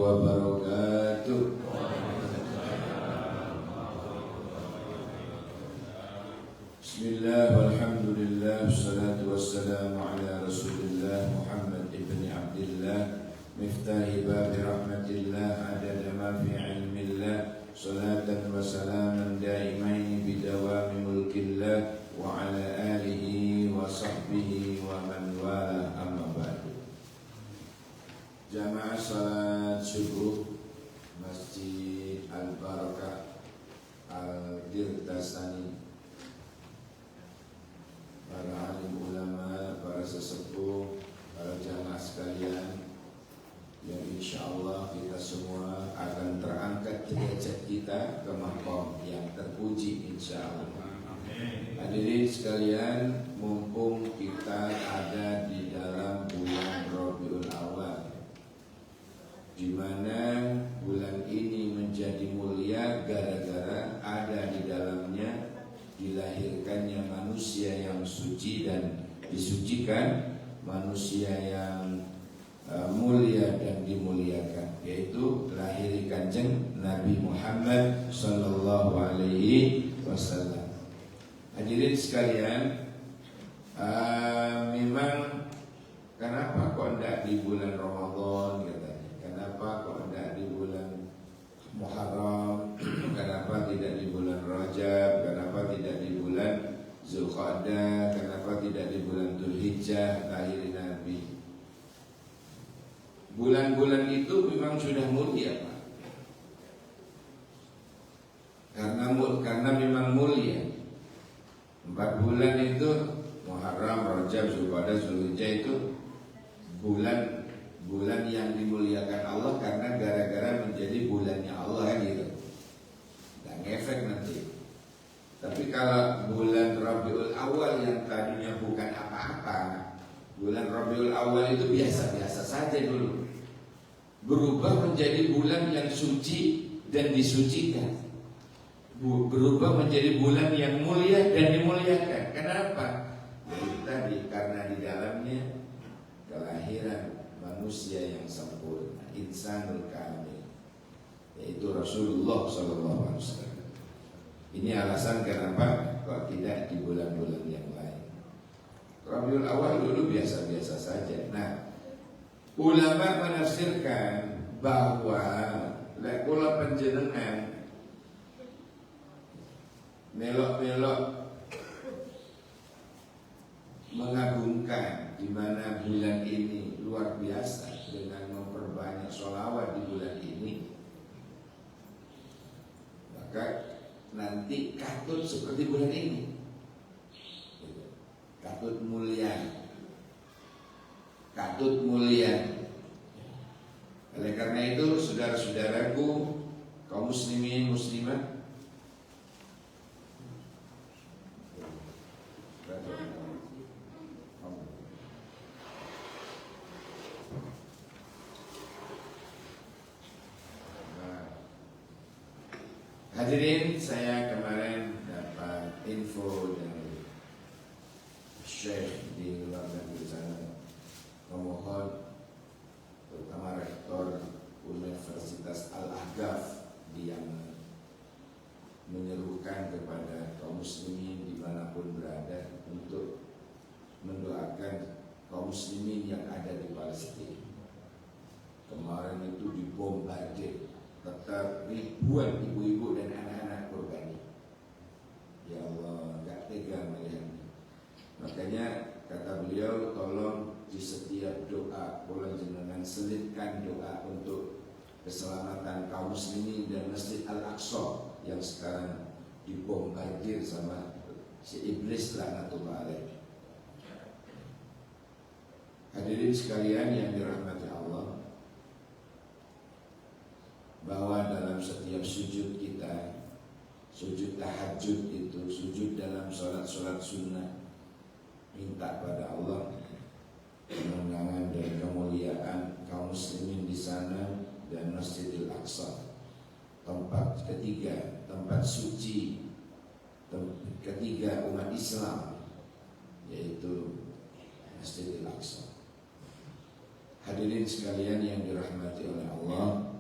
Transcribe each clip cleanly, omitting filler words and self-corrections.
wabarakatuh. Bismillah, walhamdulillah, wassalatu wassalamu ala rasulillah Muhammad ibn Abdillah miftahi babi rahmatillah adada ma fi ilmillah salatan wa salaman daimaini bidawami mulkillah wa ala alihi wa sahbihi wa man wala amma ba'du. Jamaah salat subuh Masjid Al-Barakah Al-Dirtasani, para alim ulama, para sesepuh, para jamaah sekalian, yang insyaallah kita semua akan terangkat derajat kita ke maqam yang terpuji insyaallah. Hadirin sekalian, mumpung kita ada di dalam bulan Rabiul Awal, di mana bulan ini menjadi mulia gara-gara ada di dalamnya dilahirkannya manusia yang suci dan disucikan, manusia yang mulia dan dimuliakan, yaitu lahir Kanjeng Nabi Muhammad sallallahu alaihi wasallam. Hadirin sekalian, memang kenapa kok tidak di bulan Ramadan katanya? Kenapa kok tidak di bulan Muharram? Kenapa tidak di bulan Rajab? Kenapa tidak di bulan Zulqa'dah? Kenapa tidak di bulan Dzulhijjah lahir Nabi? Bulan-bulan itu memang sudah mulia, Pak. Karena memang mulia. 4 bulan itu Muharram, Rajab, Zulqa'dah, Dzulhijjah itu bulan yang dimuliakan Allah karena gara-gara menjadi bulannya Allah gitu. Dan ngefek nanti. Tapi kalau bulan Rabiul Awal yang tadinya bukan apa-apa, bulan Rabiul Awal itu biasa-biasa saja dulu, berubah menjadi bulan yang suci dan disucikan, berubah menjadi bulan yang mulia dan dimuliakan. Kenapa? Jadi tadi karena di dalamnya kelahiran manusia yang sempurna, insanul kamil, yaitu Rasulullah SAW. Ini alasan kenapa kok tidak di bulan-bulan yang lain. Rabiul Awal dulu biasa-biasa saja. Nah, ulama menafsirkan bahwa kula panjenengan melok-melok mengagungkan di mana bulan ini luar biasa dengan memperbanyak sholawat di bulan ini, maka nanti katut seperti bulan ini, katut mulia, katut mulia. Oleh karena itu, saudara-saudaraku kaum muslimin muslimat, hadirin, saya kemarin dapat info dari Syekh di luar negeri sana, memohon terutama rektor Universitas Al-Ahqaf di Yaman menyerukan kepada kaum muslimin dimanapun berada untuk mendoakan kaum muslimin yang ada di Palestina. Kemarin itu dibombardir, tetap ribuan ibu-ibu dan anak-anak korban. Ya Allah, gak tega melihatnya. Makanya kata beliau, tolong di setiap doa boleh jenengan selipkan doa untuk keselamatan kaum muslimin dan Masjid Al-Aqsa yang sekarang dibombardir sama si iblis laknatullah alaih. Hadirin sekalian yang dirahmati Allah, bahwa dalam setiap sujud kita, sujud tahajud itu, sujud dalam sholat-sholat sunnah, minta pada Allah kemenangan dan kemuliaan kaum muslimin di sana dan Masjidil Aqsa, tempat ketiga, tempat suci ketiga umat Islam, yaitu Masjidil Aqsa. Hadirin sekalian yang dirahmati oleh Allah,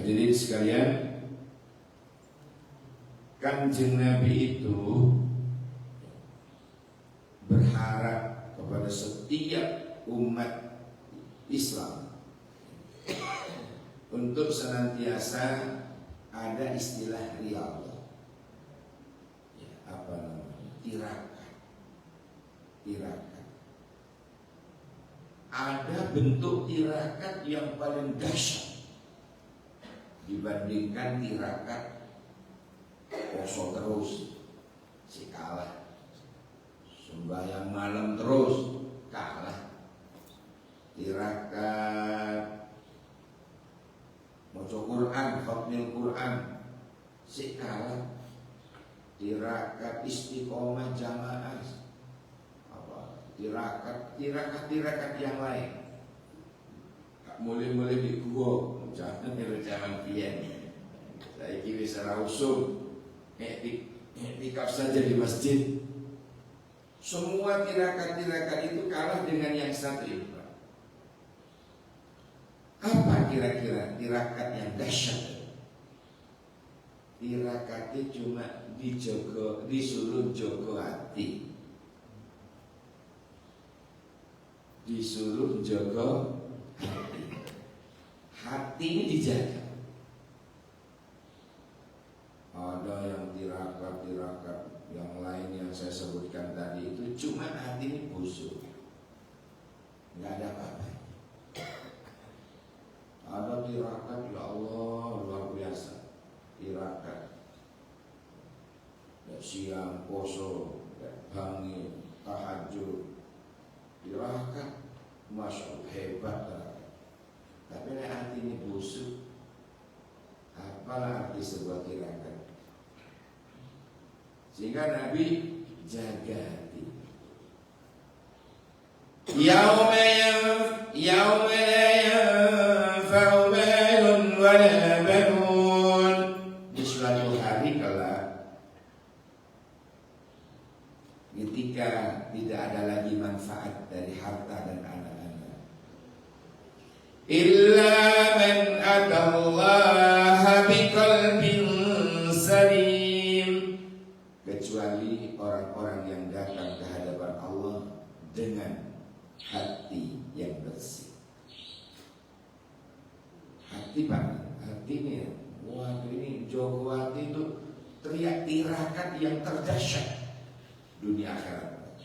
Hadirin sekalian, Kanjeng Nabi itu berharap kepada setiap umat Islam untuk senantiasa ada istilah riyadhah. Ya, apa namanya? Tirakat. Tirakat. Ada bentuk tirakat yang paling dahsyat dibandingkan tirakat poso terus, si kalah. Sembahyang malam terus, kalah. Tirakat maca Quran, khatmil Quran, si kalah. Tirakat istiqomah jamaah, apa? Tirakat yang lain. Gak mulai di gua, jangan zaman pian. Saya kira secara usum, iktikaf saja di masjid. Semua tirakat itu kalah dengan yang satu itu. Apa kira-kira tirakat yang dahsyat? Tirakatnya cuma disuruh jogo hati. Disuruh jogo hati. Hati ini dijaga. Ada yang tirakat yang lain yang saya sebutkan tadi itu cuma hati ini busuk, nggak ada apa-apa. Ada tirakat, ya Allah, luar biasa. Tirakat ya, siang poso, ya, bangi, tahajud. Tirakat, Masya Allah, hebat tirakat. Tapi hati ini busuk. Apalah arti sebuah tirakat? Sehingga Nabi jaga hati. Yauma la yanfa'u malun wala banun. Di suatu hari kelak, ketika tidak ada lagi manfaat dari harta dan anak-anak, illa man atallaha biqalbin salim, kecuali orang-orang yang datang ke hadapan Allah dengan hati yang bersih. Hati Pak, hatinya, wah ini jogo hati itu teriak tirakat yang terdahsyat dunia akhirat.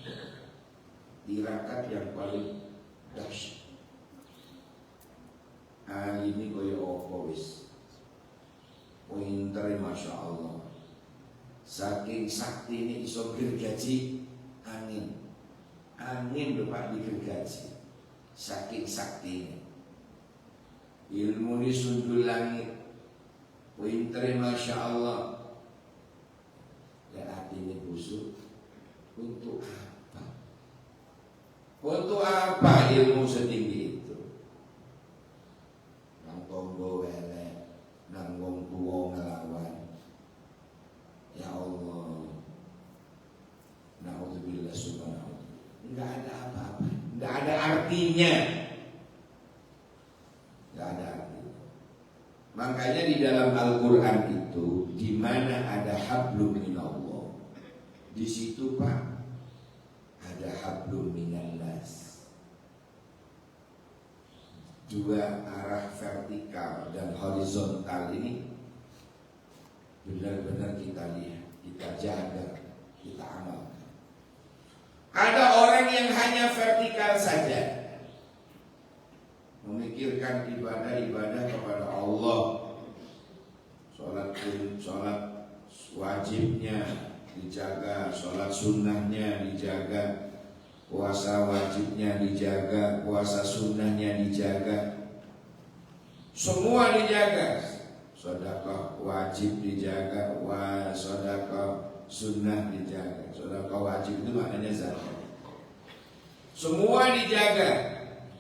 Tirakat yang paling dahsyat. Ini koyo opo wis. Pinter Masya Allah. Saking sakti ini iso gergaji angin. Angin lho Pak digergaji. Saking sakti ini. Ilmu ini sundul langit. Pinter Masya Allah. Dan hati ini busuk. Untuk apa? Untuk apa ilmu setinggi itu? Nang tonggo welek, nang wong tuwa ngelawan. Ya Allah, na'udzubillah subhanahu. Enggak ada apa-apa, enggak ada artinya. Enggak ada artinya. Makanya di dalam Al-Quran itu, di mana ada hablum minallah, di situ Pak ada hablum minannas. Dua arah vertikal dan horizontal ini benar-benar kita lihat, kita jaga, kita amalkan. Ada orang yang hanya vertikal saja, memikirkan ibadah-ibadah kepada Allah, sholat wajibnya dijaga, sholat sunnahnya dijaga, puasa wajibnya dijaga, puasa sunnahnya dijaga, semua dijaga. Sedekah wajib dijaga, sedekah sunnah dijaga. Sedekah wajib itu maknanya zakat. Semua dijaga,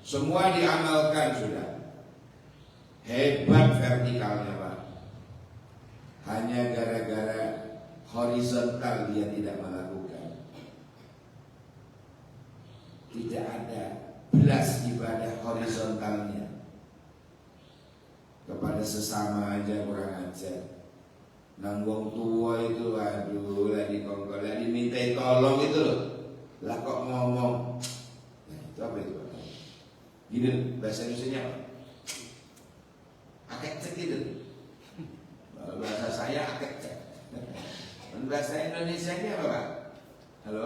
semua diamalkan sudah. Hebat vertikalnya Pak. Hanya gara-gara horizontal dia tidak melakukan. Tidak ada belas ibadah horizontalnya. kepada sesama aja kurang ajar. Nang wong tua itu aduh lagi kongkol, lagi dimintai tolong itu loh. Lah kok ngomong. Nah, itu apa itu? Gini bahasa Indonesia apa? Akek cek gitu. Bahasa saya akek cek. Bahasa Indonesia ini apa Pak? Halo?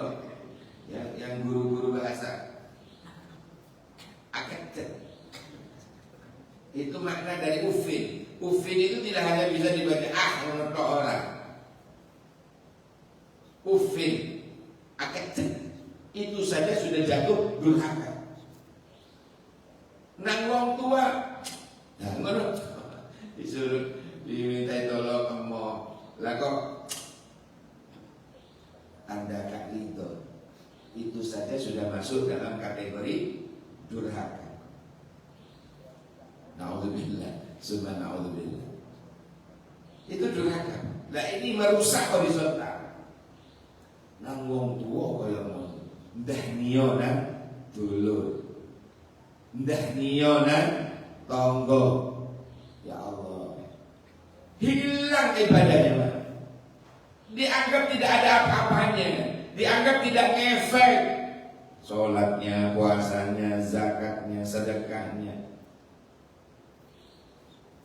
Yang guru-guru bahasa. Akek cek. Itu makna dari ufin. Ufin itu tidak hanya bisa dibaca menurut orang. Ufin, akecek, itu saja sudah jatuh durhaka. Nang wong tua, nah ngono disuruh dimintai tolong emo, lah kok Anda kak itu saja sudah masuk dalam kategori durhaka. Naudzubillah. Subhanallah. Itu durhaka. Nah ini merusak horizontal. Nang wong tua kaya ngono. Ndah nionan dulur. Ndah nionan tangga. Ya Allah. Hilang ibadahnya, Pak. Dianggap tidak ada apa-apanya. Dianggap tidak ngefek. Salatnya, puasanya, zakatnya, sedekahnya.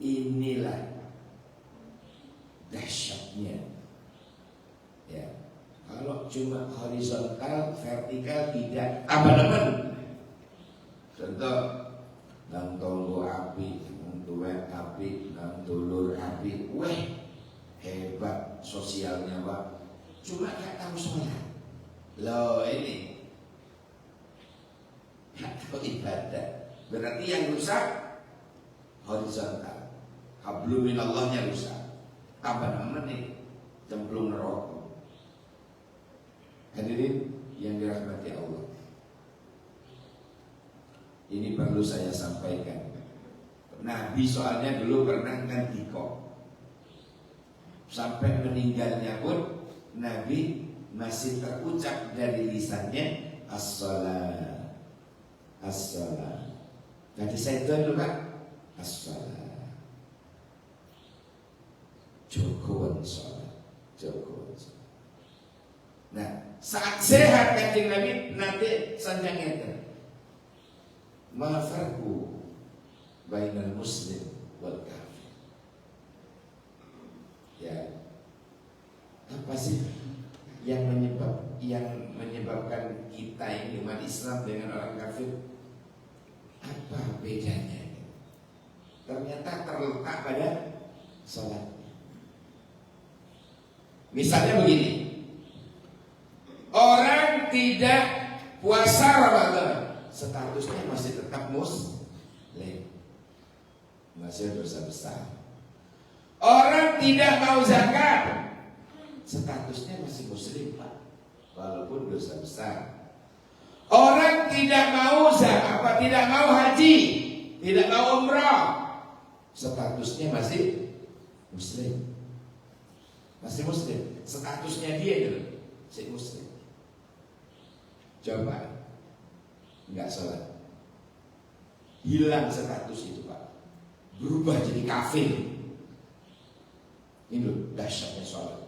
Inilah dahsyatnya. Ya, kalau cuma horizontal, vertikal tidak apa-apa. Contoh, nang tonggo api, nang tuwek api, nang dulur api, weh hebat sosialnya Pak. Cuma gak tahu sholat. Loh ini gak tahu ibadah. Berarti yang rusak horizontal. Hablum minallahnya rusak. Apa namanya nih? Cemplung neraka. Hadirin yang dirahmati Allah. Ini perlu saya sampaikan. Nabi soalnya dulu pernah ngantikok. Sampai meninggalnya pun Nabi masih terucap dari lisannya as-salat. As-salat. Jadi saya itu dulu Pak. As-salat. Jogoan sholat. Nah, saat sehat Kanjeng Nabi nanti sanjang itu. Ma farqu bainal muslim wal kafir. Ya. Apa sih yang menyebabkan kita ini umat Islam dengan orang kafir? Apa bedanya? Ternyata terletak pada sholat. Misalnya begini, orang tidak puasa Ramadan, statusnya masih tetap muslim, masih dosa besar. Orang tidak mau zakat, statusnya masih muslim Pak, walaupun dosa besar. Orang tidak mau zakat, tidak mau haji, tidak mau umrah, statusnya masih muslim. Masih muslim, statusnya dia itu masih muslim. Coba enggak sholat, hilang status itu Pak, berubah jadi kafir. Ini loh dahsyatnya sholat.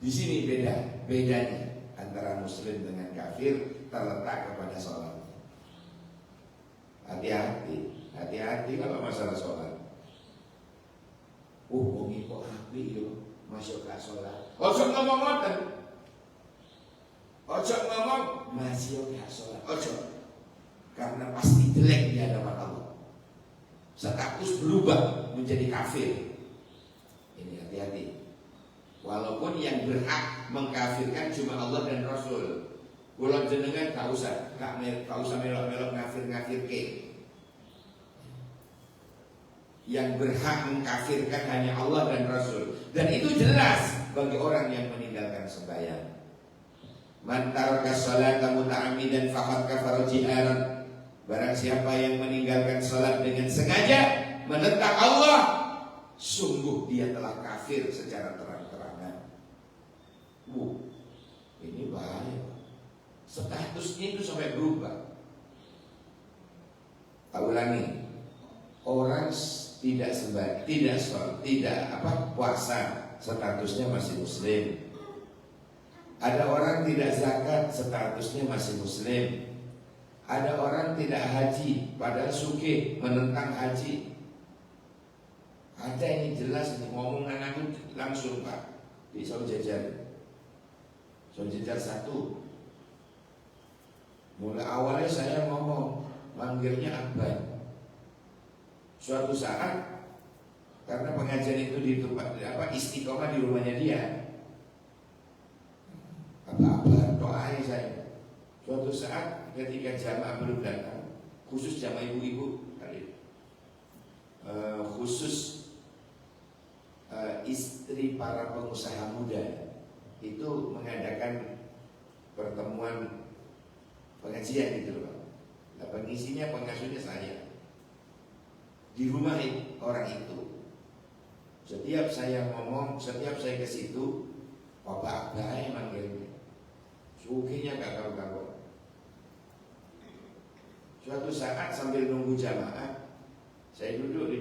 Di sini bedanya antara muslim dengan kafir terletak kepada sholat. Hati-hati kalau masalah sholat. Wong kok api yo. Masuk ke sholat. Ojo ngomong ngoten. Ojo ngomong masih ke sholat. Ojo. Karena pasti jelek di hadapan Allah. Status berubah menjadi kafir. Ini hati-hati. Walaupun yang berhak mengkafirkan cuma Allah dan Rasul. Kula jenengan gak usah melok-melok ngafir-ngafir ke. Yang berhak mengkafirkan hanya Allah dan Rasul. Dan itu jelas bagi orang yang meninggalkan sembahyang. Man taraka sholata muta'ammidan faqad kafara jiharan. Barang siapa yang meninggalkan salat dengan sengaja menentang Allah, sungguh dia telah kafir secara terang-terangan. Ini bahaya. Statusnya itu sampai berubah. Tak ulangi. Orang tidak puasa, statusnya masih muslim. Ada orang tidak zakat, statusnya masih muslim. Ada orang tidak haji, padahal sugih, menentang haji. Ada ini jelas nih, ngomongan aku langsung Pak. Bisa jajar satu. Mulai awalnya saya ngomong, manggilnya Abah. Suatu saat karena pengajian itu di tempat istiqomah di rumahnya dia, Abah doain saya. Suatu saat ketika jamaah belum datang, khusus jamaah ibu-ibu kali, khusus istri para pengusaha muda itu mengadakan pertemuan pengajian gitu loh. Nah, pengisinya pengasuhnya saya. Di rumah orang itu, setiap saya ngomong, setiap saya ke situ, Bapak Abah manggilnya, sugihnya gak karu-karuan. Suatu saat sambil nunggu jamaah, saya duduk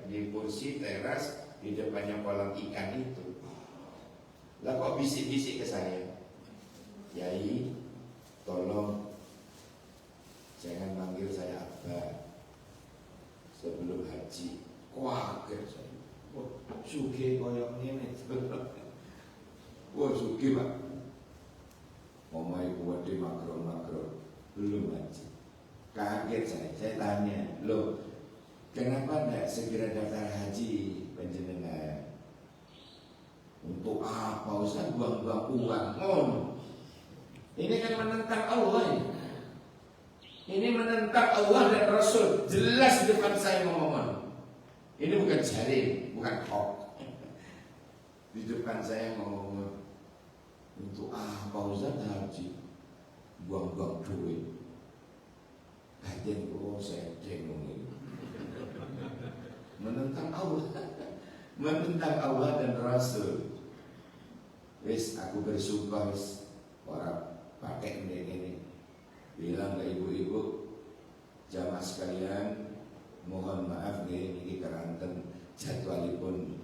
di kursi teras di depannya kolam ikan itu. Lah kok bisik-bisik ke saya, Yai, tolong jangan manggil saya Abah sebelum haji. Kaget saya. Wah, sugih koyo ngene. Wah, sugih Pak. Omahe kuwede makro-makro belum haji. Kaget saya tanya, loh, kenapa enggak segera daftar haji panjenengan? Untuk apa Ustaz buang-buang uang? Ini kan menentang Allah ini. Ini menentang Allah dan Rasul. Jelas di depan saya ngomong. Ini bukan jari, bukan hoax. Di depan saya ngomong, untuk apa Ustaz haji? Buang-buang duit. Kajian saya dengung ini. Menentang Allah. Menentang Allah dan Rasul. Wis aku bersumpah wis orang pakai ini. Bilang ke ibu-ibu, jamaah sekalian, mohon maaf nih, ini keranten jadwalipun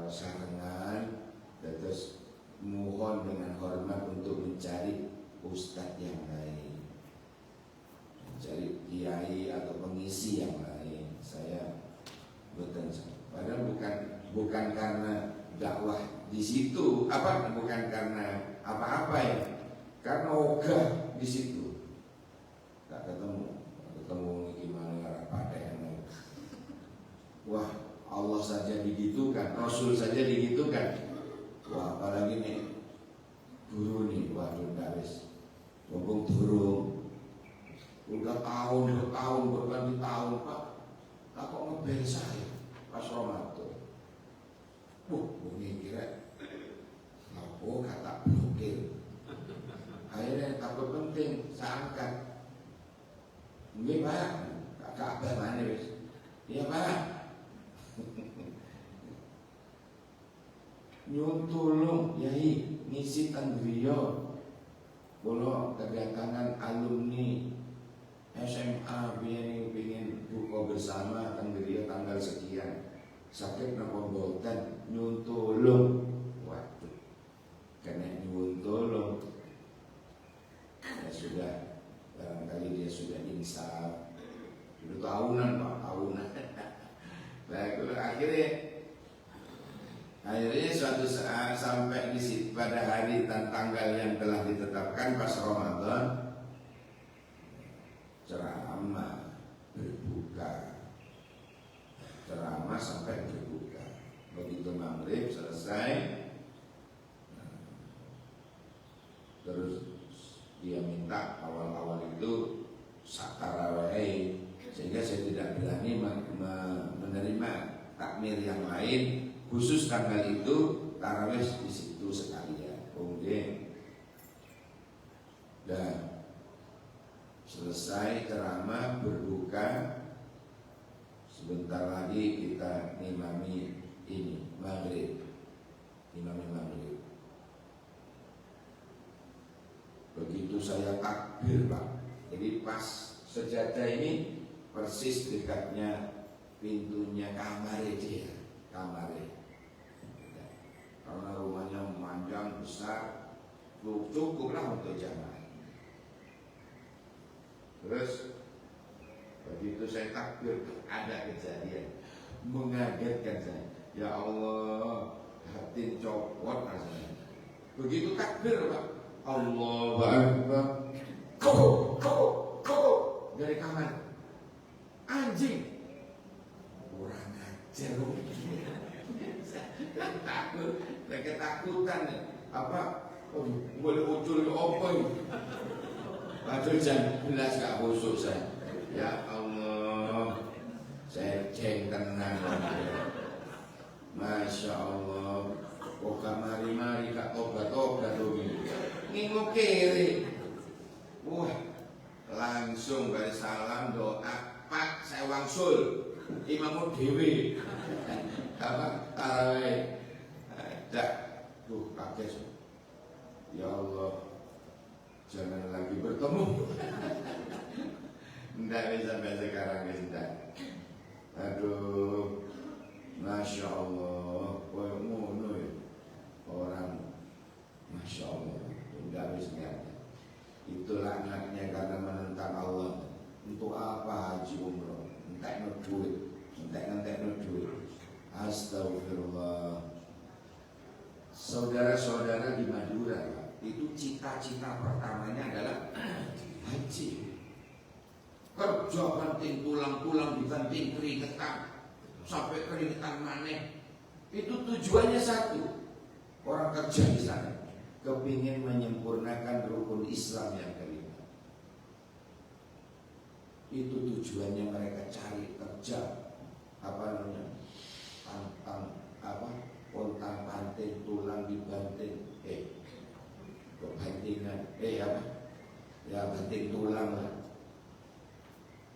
sarengan, terus mohon dengan hormat untuk mencari ustadz yang lain, mencari kiai atau pengisi yang lain. Saya betul, padahal bukan karena dakwah di situ, bukan karena apa-apa ya, karena ogah di situ. Tak ketemu gimana rapatnya. Wah, Allah saja digitukan, Rasul saja digitukan. Wah, apalagi nih guru nih, waduh wis. Mumpung durung. Udah tahun berganti tahun Pak. Tak kok ngebel saya pas Ramadan. Ini kira kata blokir. Akhirnya takut penting, saya angkat. Nggih Pak, kakak Abah mana wis? Iya Pak. Nyuwun tulung Yai ngisi teng griya. Kula kedatangan alumni SMA pengen buka bersama teng griya tanggal sekian. Sakit napa mboten? Nyuwun tulung. Waduh. Kena nyuwun tulung. Ya sudah, barangkali dia sudah insaf. Itu tahunan Pak, tahunan. Nah, akhirnya suatu saat sampai di situ pada hari dan tanggal yang telah ditetapkan pas Ramadan, ceramah sampai berbuka. Begitu maghrib selesai, terus dia minta awal-awal itu saktarawai, sehingga saya tidak berani menerima takmir yang lain, khusus tanggal itu tarawih di situ sekalian. Kemudian dan selesai ceramah berbuka, sebentar lagi kita ngimami ini maghrib. Begitu saya takbir Pak, jadi pas sejadah ini persis dekatnya pintunya kamarnya dia, kamarnya. Karena rumahnya panjang besar, cukuplah untuk jamaah. Terus begitu saya takbir, ada kejadian mengagetkan saya. Ya Allah, hati copot rasanya. Begitu takbir Pak, Allahu Akbar, kau dari kamar, anjing, kurang ajar. Takut, ketakutan apa? Boleh ucul apa ini? Padahal jam 11 gak busuk saya. Ya Allah, saya ceng tenang. Masya Allah, kok mari-mari kak tobat-tobat ini. Ngingu kiri. Wah, langsung beri salam doa. Pak, saya wangsul. Imamu dewi. Apa? Tarawih. Dak. Kaget. Ya Allah, jangan lagi bertemu. Tidak bisa sampai sekarang tidak. Aduh, Masya Allah, ngono ya orang, Masya Allah, tidak bisa. Itulah anaknya karena menentang Allah. Untuk apa haji umroh? Entek no duit, entek no duit. Astagfirullah. Saudara-saudara di Madura, itu cita-cita pertamanya adalah haji. Kerja banting tulang-tulang dibanting keringetan sampai keringetan maneh. Itu tujuannya satu. Orang kerja di sana kepingin menyempurnakan rukun Islam yang kelima. Itu tujuannya mereka cari kerja. Apa namanya? Pantang apa? Pontang panting tulang dibanting. Kebantingan. Apa? Ya banting tulang lah.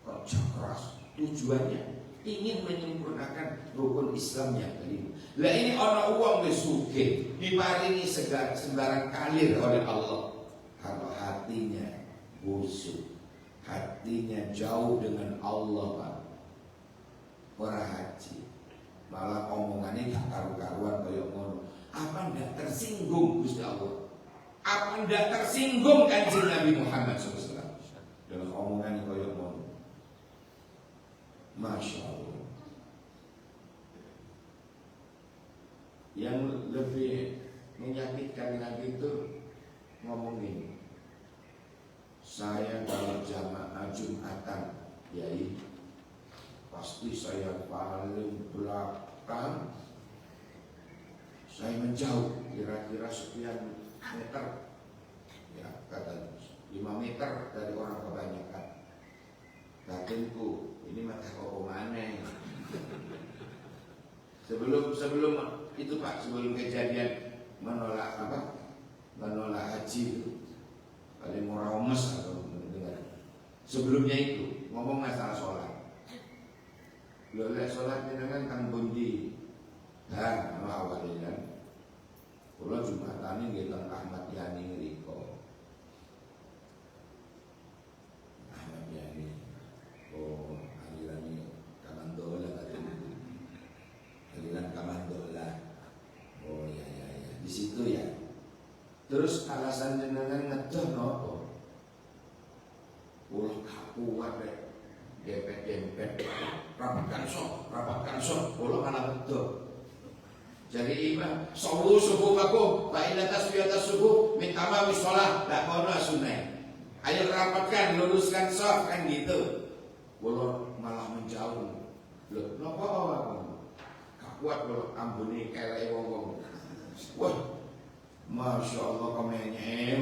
Kerja keras, tujuannya ingin menyempurnakan rukun Islam yang kelima. Lah ini orang uang besuke diparingi sembarang kalir oleh Allah. Kalau hatinya busuk, hatinya jauh dengan Allah, Pak. Orang haji malah omongannya gak karu-karuan kayak ngono. Apa ndak tersinggung Gusti Allah? Apa ndak tersinggung Kanjeng Nabi Muhammad SAW dengan omongan kayak ngono? Masya Allah. Yang lebih menyakitkan lagi itu ngomong ini, saya kalau jamaah Jumatan Yai, pasti saya paling belakang. Saya menjauh kira-kira sekian meter, ya kata 5 meter dari orang kebanyakan. Batinku, ini mata kok mana? Sebelum itu Pak, sebelum kejadian menolak apa? Menolak haji itu, paling murah omes atau dengar. Sebelumnya itu ngomong masalah sholat. Boleh sholat dengan kang bundi dan awalnya. Kalau Jumatan ini kita Ahmad Yani ngeriko. Ahmad Yani. Oh, aliran ini Kamandola katanya. Aliran Kamandola. Oh ya. Di situ ya. Terus alasan jenengan ngedoh nopo. Ulah kuat deh. Dempet. Rapatkan sok. Ulah malah ngedoh. Jadi imam sawu subuh bakum, baina tasbihata subuh minta ma sholat, tak mau sunnah. Ayo rapatkan, luruskan saf kan gitu. Walau malah menjauh. Loh, napa awak? Gak kuat kalau ambune kelek wong-wong. Wah, Masya Allah kemenye.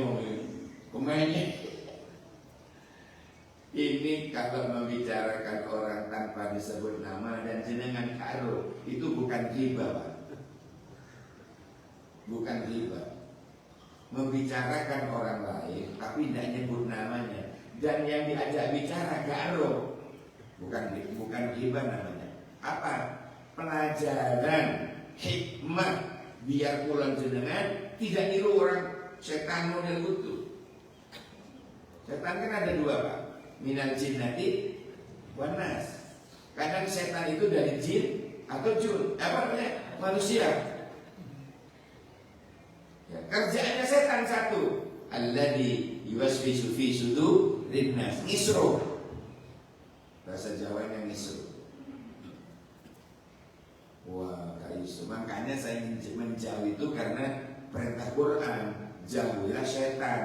Ini kalau membicarakan orang tanpa disebut nama dan jenengan karo, itu bukan ghibah, Pak. Bukan ghibah. Membicarakan orang lain tapi tidak nyebut namanya, dan yang diajak bicara karo. Bukan ghibah namanya. Apa? Pelajaran hikmah biar pulang jenengan tidak niru orang setan model itu. Setan kan ada dua, Pak. Minal jinnati wan nas. Kadang setan itu dari jin atau jun, apa namanya? Manusia. Ya, kerjaannya setan satu, alladzi yuwaswisu fi sudurin nas, ngisru. Bahasa Jawanya ngisru. Wah, kayak itu. Makanya saya menjauh itu karena perintah Quran, jauhilah setan.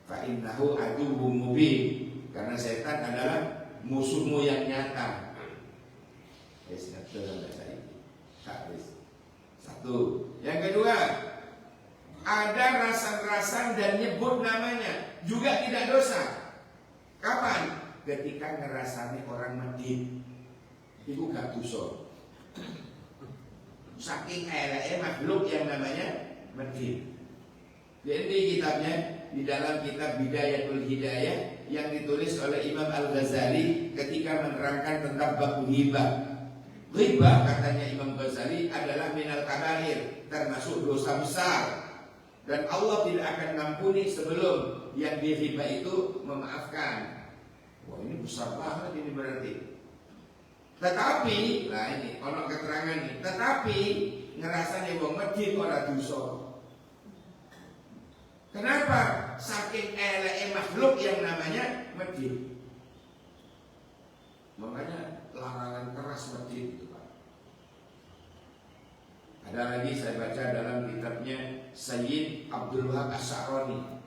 Fa innahu aduwwum mubin. Karena setan adalah musuhmu yang nyata. Satu. Yang kedua, ada rasan-rasan dan nyebut namanya juga tidak dosa. Kapan? Ketika ngerasani orang medit, itu gak dosa. Saking eleknya makhluk yang namanya medit. Jadi kitabnya, di dalam kitab Bidayatul Hidayah yang ditulis oleh Imam Al-Ghazali ketika menerangkan tentang bab hibah. Ghibah, katanya Imam Ghazali, adalah minal kabair, termasuk dosa besar. Dan Allah tidak akan mengampuni sebelum yang dihibah itu memaafkan. Wah, ini besar banget ini berarti. Tetapi, nah ini ono keterangan nih. Tetapi ngerasanya wong medhit ora dosa. Kenapa? Saking eleke makhluk yang namanya medhit. Makanya larangan keras medhit itu, Pak. Ada lagi saya baca dalam kitabnya Sayyid Abdul Wahab Asy'arani.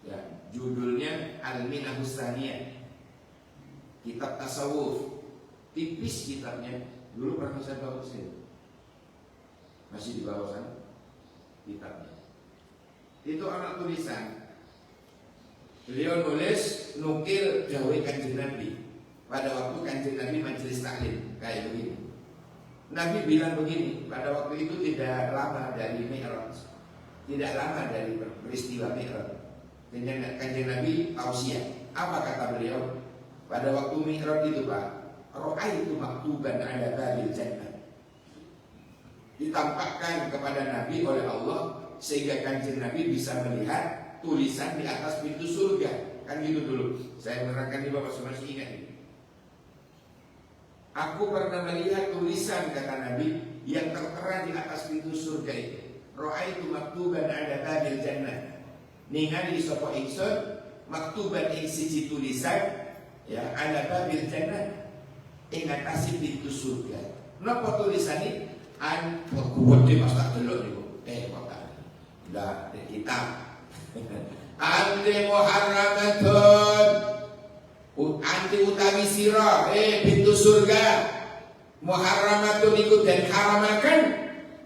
Ya, judulnya Al-Minahus Tsaniyah. Kitab tasawuf. Tipis kitabnya. Dulu pernah saya bawa sini. Masih di bawah sana kitabnya. Itu anak tulisan. Beliau nulis nukil dawuh Kanjeng Nabi pada waktu Kanjeng Nabi majelis taklim kayak begini. Nabi bilang begini, pada waktu itu tidak lama dari Mi'raj, tidak lama dari peristiwa Mi'raj. Kanjeng Nabi tausiah. Apa kata beliau? Pada waktu Mi'raj itu, Pak, ra'aitu maktuban ala babil jannah. Ditampakkan kepada Nabi oleh Allah sehingga Kanjeng Nabi bisa melihat tulisan di atas pintu surga. Kan gitu dulu. Saya menerangkan di Bapak masih ingat ini. Aku pernah melihat tulisan, kata Nabi, yang tertera di atas pintu surga itu. Ra'aitu maktuban ala babil jannah. Ningali sapa ingsun maktuban ing siji tulisan ya ala babil jannah ing atase pintu surga. Napa tulisane? An kuwede Mas tak delok niku. Kok lah kitab. Ante muharramatun. Ante utawi sira pintu surga. Muharramatun iku den haramaken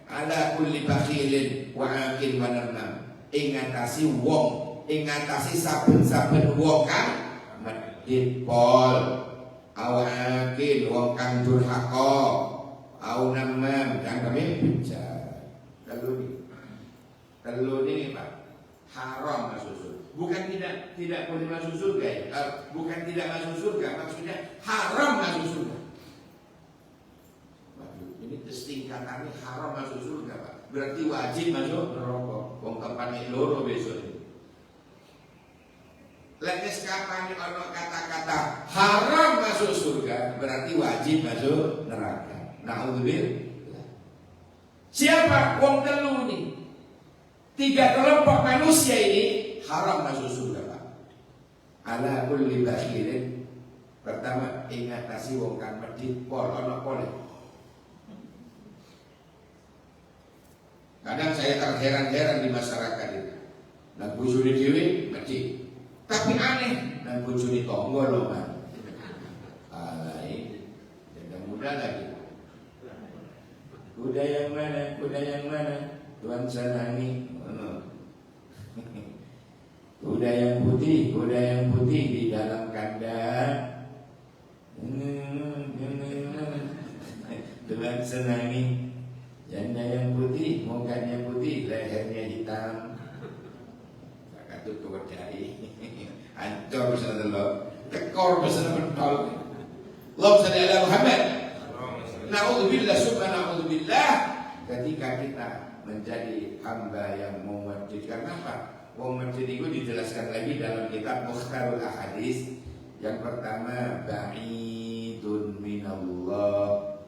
ala kulli bakhilin wa aqil wa namam. Ing ngatasi wong, ing ngatasi saben-saben wong kang medhit pol. Awakil wong kang durhaka. Au namam dan kami bicara. Kalau ini Pak haram masuk surga. Bukan tidak boleh masuk surga ya. Bukan tidak masuk surga, maksudnya haram masuk surga. Waduh, ini tingkatannya haram masuk surga, Pak. Berarti wajib masuk neraka. Wong kapan loro besok ini. Lekas kapan ono kata-kata haram masuk surga, berarti wajib masuk neraka. Na'udzubillah. Siapa? Wong telu nih. 3 kelompok manusia ini haram masuk surga, Pak. Ala kulli bakhilin. Pertama, ingatasi wong kang medhit pol ana pole. Kadang saya terheran-heran di masyarakat itu. Nang bojone dhewe medhit. Tapi aneh, nang bojone tangga lho, Pak. Alai. Jangan mudah lagi. Kuda yang mana? Kuda yang mana? Tuan Sanani. Kuda yang putih di dalam kandang. Tuan Sanani. Janda yang putih, mukanya putih, lehernya hitam. Kakak tuh jari. Ancor bisa delok. Tekor bisa mentol. Allahumma shalli ala Muhammad. Na'udzubillah subhanahu na'udzubillah. Ketika kita menjadi hamba yang memedhit, karena apa? Memedhit itu dijelaskan lagi dalam kitab Mukhtarul Ahadits. Yang pertama ba'idun ba'idun minallah,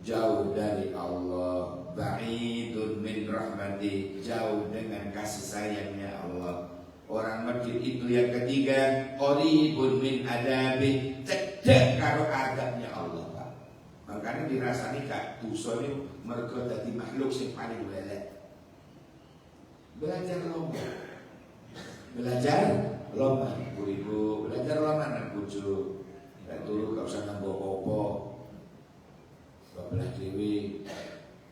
jauh dari Allah. Ba'idun min rahmati, jauh dengan kasih sayangnya Allah. Orang masjid itu yang ketiga, qaribun min adabi, cedek karo adabnya Allah, Pak. Makanya dirasani Kak dosa niku mergo dadi makhluk sing paling welek. Belajar lomba. Belajar lomba, ibu-ibu belajar lomba nang bojo. Nek turu gak usah nambah apa-apa. Babelah dewi.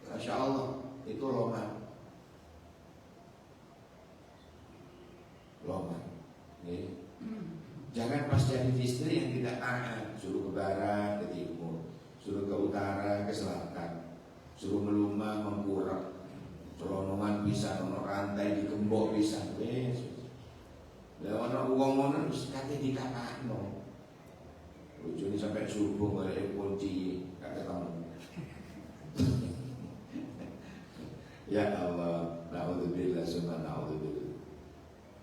Masya Allah, itu lomba. Lomba. Okay. Jangan pas jadi istri yang tidak taat, suruh ke barat, ke timur, suruh ke utara, ke selatan, suruh melumah, mengkurap, celonongan bisa, nono rantai digembok bisa, wes. Lah ana wong ngono wis kate dikapakno. Bojone sampai subuh golek kunci, gak ketemu. Ya Allah, naudzubillah summa naudzubillah.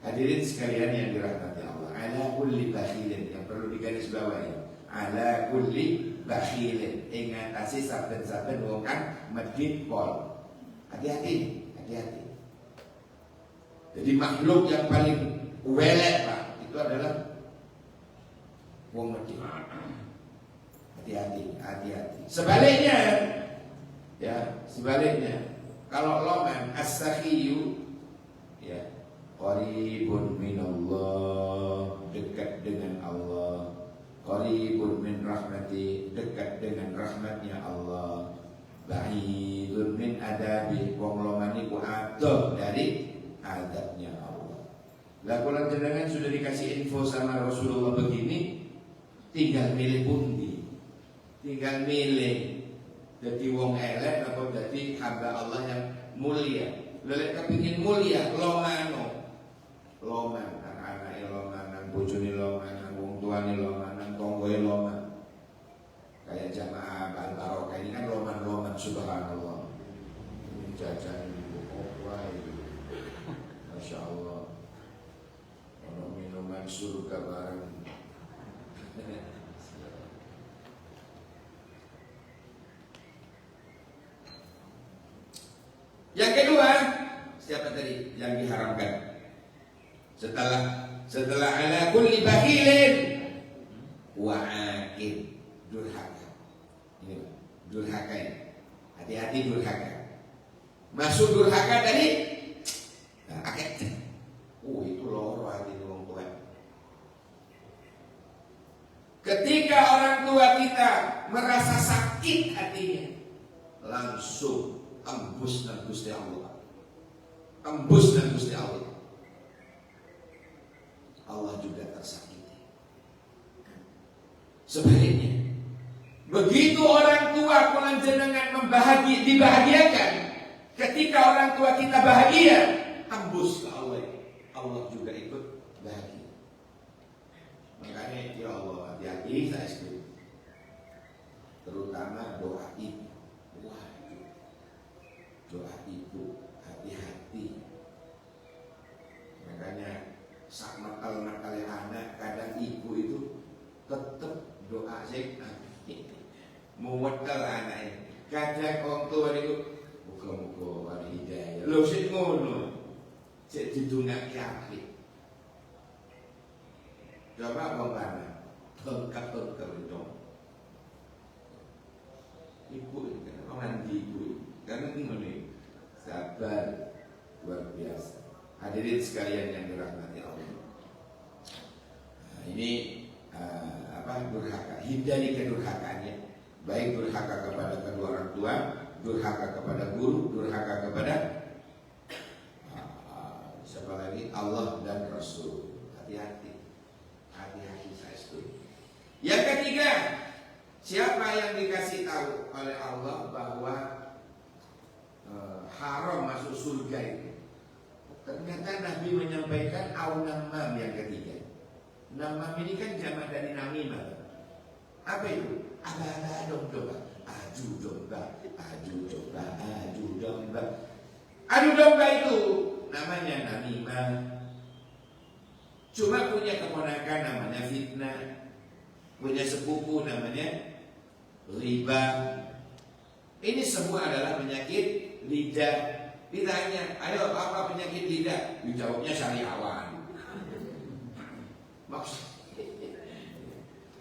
Hadirin sekalian yang dirahmati Allah, ala kulli bakhilin, yang perlu digarisbawahi, ala kulli bakhilin, ing ngatasi saben-saben wong kang medhit pol. Hati-hati, hati-hati. Jadi makhluk yang paling welek, Pak, itu adalah wong medhit. Hati-hati, hati-hati. Sebaliknya, ya, sebaliknya, kalau loman as-sakhiyu, ya, qaribun minallah, dekat dengan Allah. Qaribun min rahmati, dekat dengan rahmatnya Allah. Ba'idun min adabi, wong loman iku adoh dari adabnya Allah. Lah kula jenengan sudah dikasih info sama Rasulullah begini, tinggal milih pundi. Tinggal milih jadi wong elek atau jadi hamba Allah yang mulia. Lelek kepingin mulia, lomano. Loman, anak-anake loman, bojone loman, wong tuane loman, tonggoe loman. Kayak jamaah Al-Barokah ini kan loman-loman, subhanallah. Jajan apa itu? Masya Allah. Ono minuman surga bareng. Yang kedua, siapa tadi yang diharamkan? Setelah ala kulli bakhilin wa aqil, durhaka. Ini durhaka ini. Hati-hati durhaka. Masuk durhaka tadi, nah, akeh. Itu loro hati wong tua. Ketika orang tua kita merasa sakit hatinya, langsung tembus dan Gusti Allah. Tembus dan Gusti Allah. Allah juga tersakiti. Sebaliknya, begitu orang tua pulang jenengan dibahagiakan, ketika orang tua kita bahagia, tembus ke Allah. Allah juga ikut bahagia. Makanya ya Allah, hati-hati saya sekali. Terutama doa ibu. Doa ibu, hati-hati. Makanya sak nakal anak, kadang ibu itu tetap doa sing muwetel anake. Kadang orang tua itu muga-muga wali hidayah. Lho sik ngono. Sik didongake apik. Coba wong lanang tengkap-tengkap itu. Ibu itu kan orang ibu. Karena ini sabar luar biasa. Hadirin sekalian yang dirahmati Allah. Nah, ini durhaka. Hindari kedurhakaannya. Baik durhaka kepada kedua orang tua, durhaka kepada guru, durhaka kepada siapa lagi? Allah dan Rasul. Hati-hati. Hati-hati saya setuju. Yang ketiga, siapa yang dikasih tahu oleh Allah bahwa haram masuk surga itu? Ternyata Nabi menyampaikan au-namam yang ketiga. Namam ini kan jamak dari namimah. Apa itu? Aba-aba domba. Aju domba. Aju domba. Aju domba. Adu domba itu namanya namimah. Cuma punya keponakan namanya fitnah. Punya sepupu namanya riba. Ini semua adalah penyakit lidah. Ditanya, ayo apa penyakit lidah? Dijawabnya syariawan. Maksudnya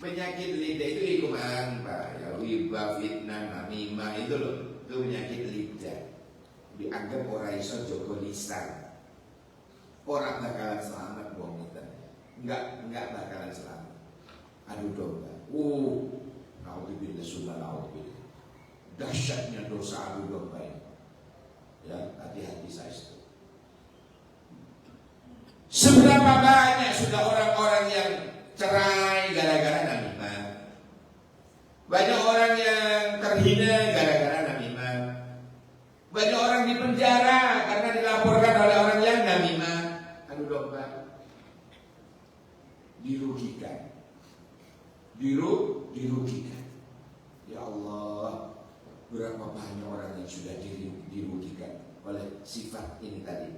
penyakit lidah itu ikuman, Pak. Ya, riba, fitnah, namimah itu loh. Itu penyakit lidah. Dianggap orang iso jogo lisan. Orang bakalan selamat wong itu. Enggak bakalan selamat. Adu domba. Naudzubillah summa naudzubillah. Dahsyatnya dosa adu domba ini. Ya, hati-hati saya itu. Seberapa banyak sudah orang-orang yang cerai gara-gara namimah. Banyak orang yang terhina gara-gara namimah. Banyak orang di penjara karena dilaporkan oleh orang yang namimah. Adu domba. Dirugikan. Dirugikan. Ya Allah, berapa banyak orang yang sudah dirugikan oleh sifat ini tadi,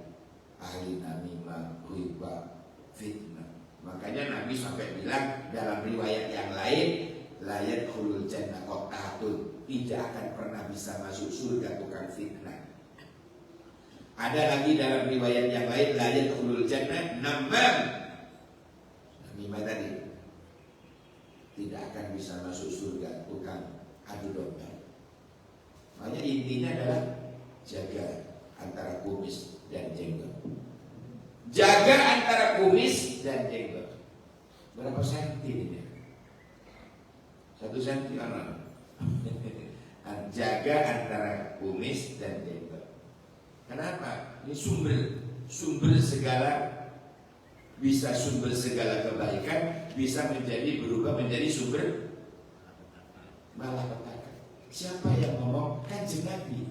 ahli namimah, riba, fitnah. Makanya Nabi sampai bilang dalam riwayat yang lain, la yadkhulul jannah qattatun, tidak akan pernah bisa masuk surga tukang fitnah. Ada lagi dalam riwayat yang lain, la yadkhulul jannah namam, namimah tadi, tidak akan bisa masuk surga tukang adu domba. Makanya intinya adalah jaga antara kumis dan jenggot. Jaga antara kumis dan jenggot. Berapa senti ini? 1 senti orang. Jaga antara kumis dan jenggot. Kenapa? Ini sumber segala, bisa sumber segala kebaikan, bisa berubah menjadi sumber malapetaka. Siapa yang ngomong? Kanjeng Nabi.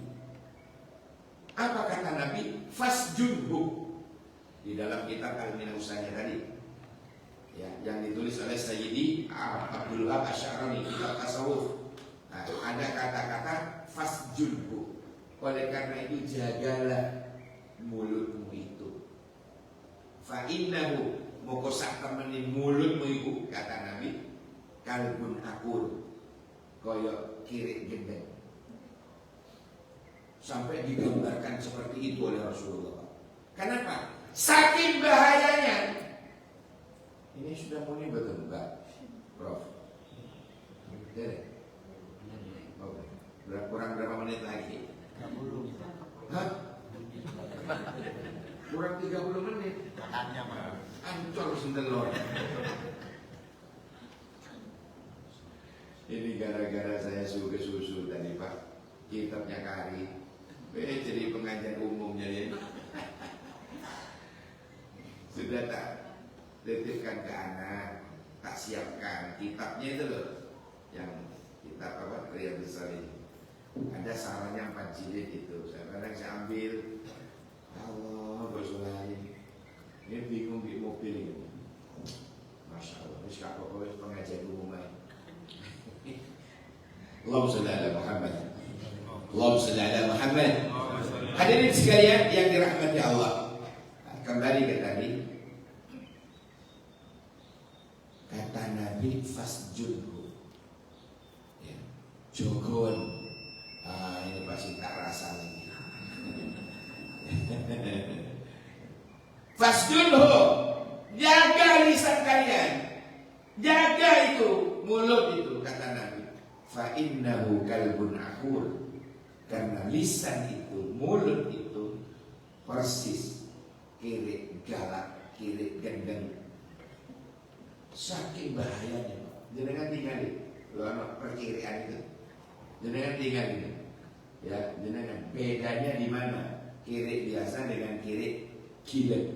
Apa kata Nabi? Fasjunhu. Di dalam kitab Al-Minahusanya tadi, ya, yang ditulis oleh Sayyidi Abdul Wahab Asy'arani, kitab tasawuf. Nah, ada kata-kata fasjunhu. Oleh karena itu jagalah mulutmu itu. Fa innahu moko sak temeni mulutmu iku, kata Nabi, kalbun akur, koyo kirik gendeng. Sampai digambarkan seperti itu oleh Rasulullah. Kenapa? Saking bahayanya. Ini sudah mulai betul, Mbak Prof. Kurang berapa menit lagi? 30. Hah? Kurang 30 menit. Ancol sendelor. Ini gara-gara saya suka susu tadi Pak. Kitabnya Kari. Jadi pengajian umumnya ini. Sudah tak titipkan ke anak, tak siapkan kitabnya itu loh. Yang kitab apa? Riyadhus Shalihin. Ada sarannya 4 jilid itu. Saya ambil. Allah bersulai. Ini bingung di mobil ini. Masya Allah. Ini sekarang pengajian umum aja. Allahumma shalli ala Muhammad. Allahumma shalli ala Muhammad. Hadirin sekalian yang dirahmati Allah. Kembali ke tadi. Kata Nabi fasjunhu. Ya, jogon. Ini pasti tak rasa lagi. Fasjunhu. Jaga lisan kalian. Jaga itu mulut itu, kata Nabi. Fa innahu kalbun akur. Karena lisan itu, mulut itu persis kiri galak, kiri gendeng. Saking bahayanya, jenengan tinggalin. Lu anak perkirian itu, jenengan tinggalin. Ya, jenengan bedanya di mana? Kiri biasa dengan kiri gilek.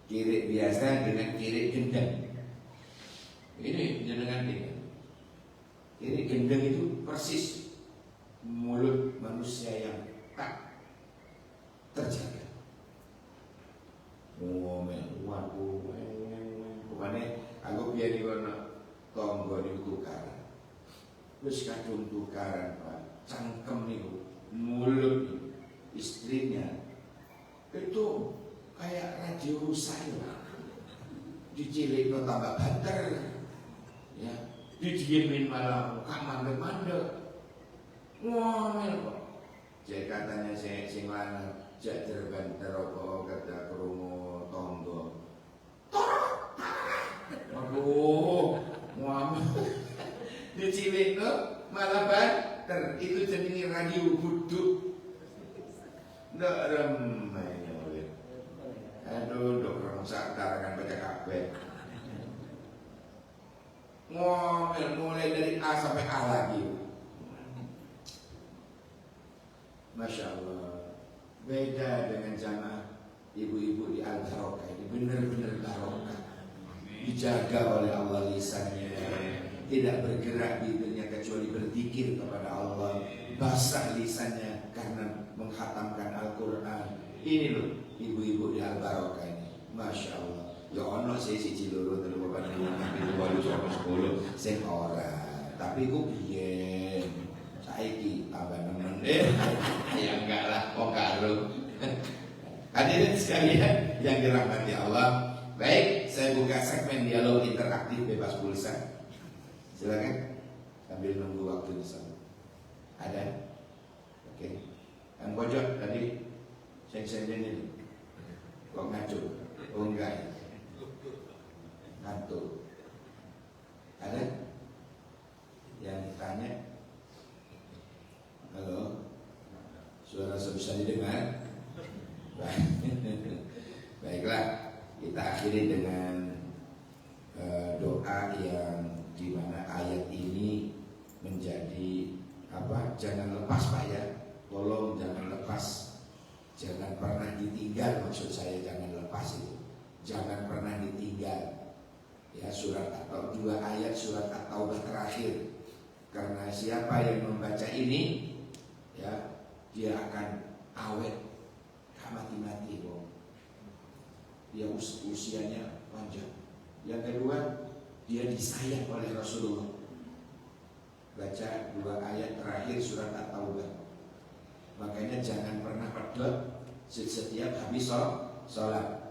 Kiri biasa dengan kiri gendeng. Ini jenengan tinggal. Kiri gendeng itu persis mulut manusia yang tak terjaga. Pokoknya aku biar di mana tonggo di tukaran. Terus kadung tukaran Pak, cangkem itu, mulut itu, istrinya itu kayak radio saya, dicilik no tambah banter, ya Didiemin malah kak mandek-mandek. Ngomel kok. Jadi katanya sing lanang jak terbanter apa kata krungu tangga. Aduh, ngomel. Dicilekno malah banter. Itu jenenge radio buduk. Ndak remeh oleh. Aduh, dok orang sadar kan baca kabeh. Ngomel mulai dari A sampai A lagi. Masya Allah. Beda dengan jamaah ibu-ibu di Al-Barokah ini, benar-benar barokah. Dijaga oleh Allah lisannya, tidak bergerak bibirnya kecuali berzikir kepada Allah, basah lisannya karena menghatamkan Al-Quran. Ini loh ibu-ibu di Al-Barokah ini, Masya Allah. Ya ono sih si ciluru telu bapak nang itu baru sama 10 sing ora. Tapi ku biyen saiki abangan ya enggak lah kok karo. Hadirin sekalian yang dirahmati Allah. Baik, saya buka segmen dialog interaktif bebas pulsa. Silakan sambil nunggu waktu di sana. Ada? Oke. Yang pojok tadi seng-seng ini. Kok ngaco? Oh enggak. Ngantuk. Ada yang ditanya? Halo, suara bisa didengar? Baiklah, kita akhiri dengan doa yang dimana ayat ini menjadi apa? Jangan lepas Pak ya, tolong jangan lepas, jangan pernah ditinggal. Maksud saya jangan lepas itu, jangan pernah ditinggal. Ya, surat atau 2 ayat surat At-Taubah terakhir. Karena siapa yang membaca ini, ya, dia akan awet, gak mati-mati kok. Dia usianya panjang. Yang kedua, dia disayang oleh Rasulullah. Baca 2 ayat terakhir surat At-Taubah. Makanya jangan pernah pedot setiap habis sholat.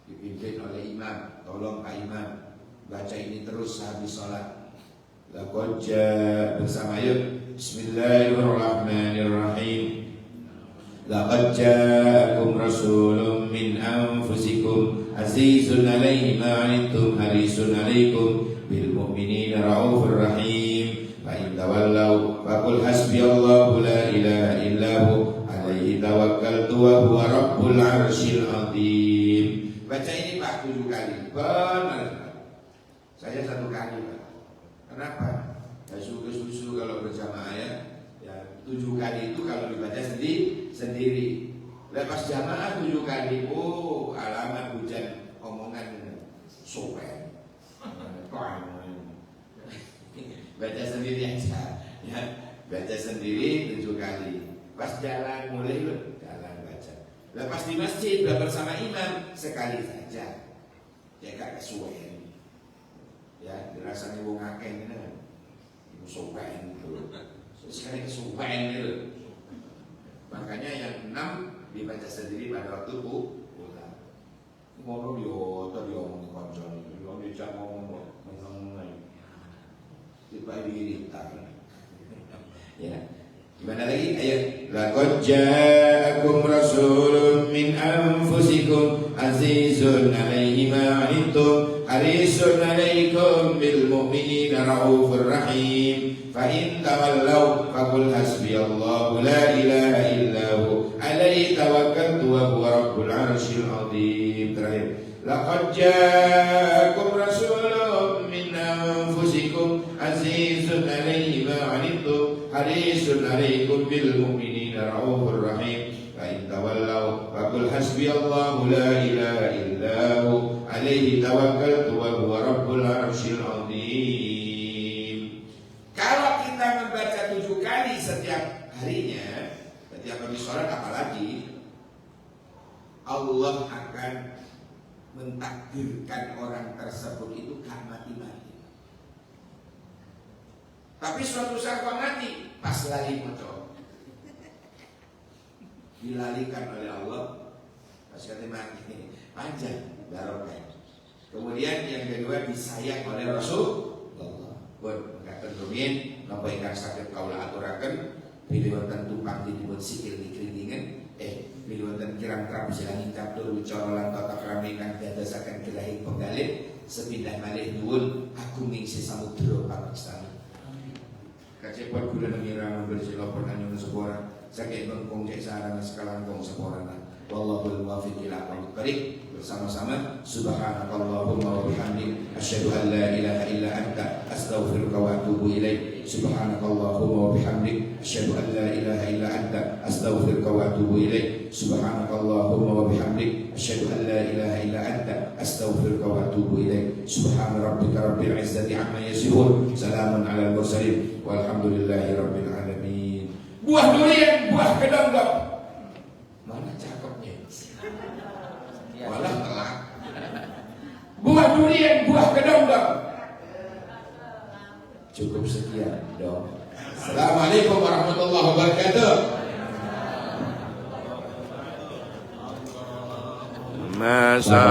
Dipimpin oleh imam, tolong Pak Imam baca ini terus habis sholat. Laqad bersama yuk. Bismillahirrahmanirrahim. Laqad ja'akum rasulun min anfusikum azizun 'alaihi ma 'anittum harisun 'alaikum bil mu'minina raufur rahim. Fa in tawallaw faqul hasbiyallahu la ilaha illahu 'alaihi tawakkaltu wa huwa rabbul 'arsyil 'azim. Baca ini Pak 7 kali. Benar. Saya 1 kali Pak. Kenapa? Ya susu kalau berjamaah ya 7 kali itu kalau dibaca sendiri. Lepas jamaah 7 kali. Oh, alamat hujan omongan sopen. Baca sendiri aja. Ya, baca sendiri 7 kali. Pas jalan mulai loh. Lepas di masjid bersama imam sekali saja. Ya gak kesuwen. Ya dirasanya wong akeh ngene kan. Iku sowen gitu. Sekali kesuwen gitu. Makanya yang 6 dibaca sendiri pada waktu pulang. Ngono yo to diomong koncone. Yo dicak ngomong meneng. Tiba diiritan. Ya. Gimana lagi? Ayo. Laqad ja'akum rasulun min anfusikum azizun 'alaihi ma 'anittum harisun 'alaikum bil mu'minina raufur rahim. Fa in tawallaw faqul hasbiyallahu la ilaha illahu 'alaihi tawakkaltu wa huwa rabbul 'arsyil 'azim. Terakhir. Laqad ja'akum rasulun min anfusikum azizun 'alaihi ma 'anittum harisun 'alaikum bil mu'minina raufur rahim. Fa in tawallaw faqul hasbiyallahu la ilaha illahu 'alaihi tawakkaltu wa huwa rabbul 'arsyil 'azim. Kalau kita membaca 7 kali setiap harinya, setiap habis sholat apalagi, Allah akan mentakdirkan orang tersebut itu gak mati-mati. Tapi suatu saat kok mati, pas lali moco, dilalikan oleh Allah, pas kata mati panjang barokah. Kemudian yang kedua disayang oleh Rasulullah. pun mekaten rumiyin napa ingkang saged kawula aturaken bilih wonten tumpang dipun sikil dikritingan bilih wonten kirang prabu silanging catur wicara lan tata krama ingkang dadosaken gelahi penggalih sepindah malih nuwun agunging samudra pangestani kacepot kula ngira bersila pernah sepora sakit bengkong cek sarana sekalangkong seporana wallahul muwaffiq ila aqwamit thoriq bersama-sama subhanakallahumma wa bihamdik asyhadu an la ilaha illa anta astaghfiruka wa atubu ilaik subhanakallahumma wa bihamdik asyhadu an la ilaha illa anta astaghfiruka wa atubu ilaik subhanakallahumma wa bihamdik asyhadu an la ilaha illa anta astaghfiruka wa atubu ilaik subhana rabbika rabbil izzati amma yasifun salamun alal mursalin walhamdulillahi rabbil alamin. Buah durian, buah kedonggok. Mana cakepnya? Walah telat. Buah durian, buah kedonggok. Cukup sekian dong. Assalamualaikum warahmatullahi wabarakatuh. Masa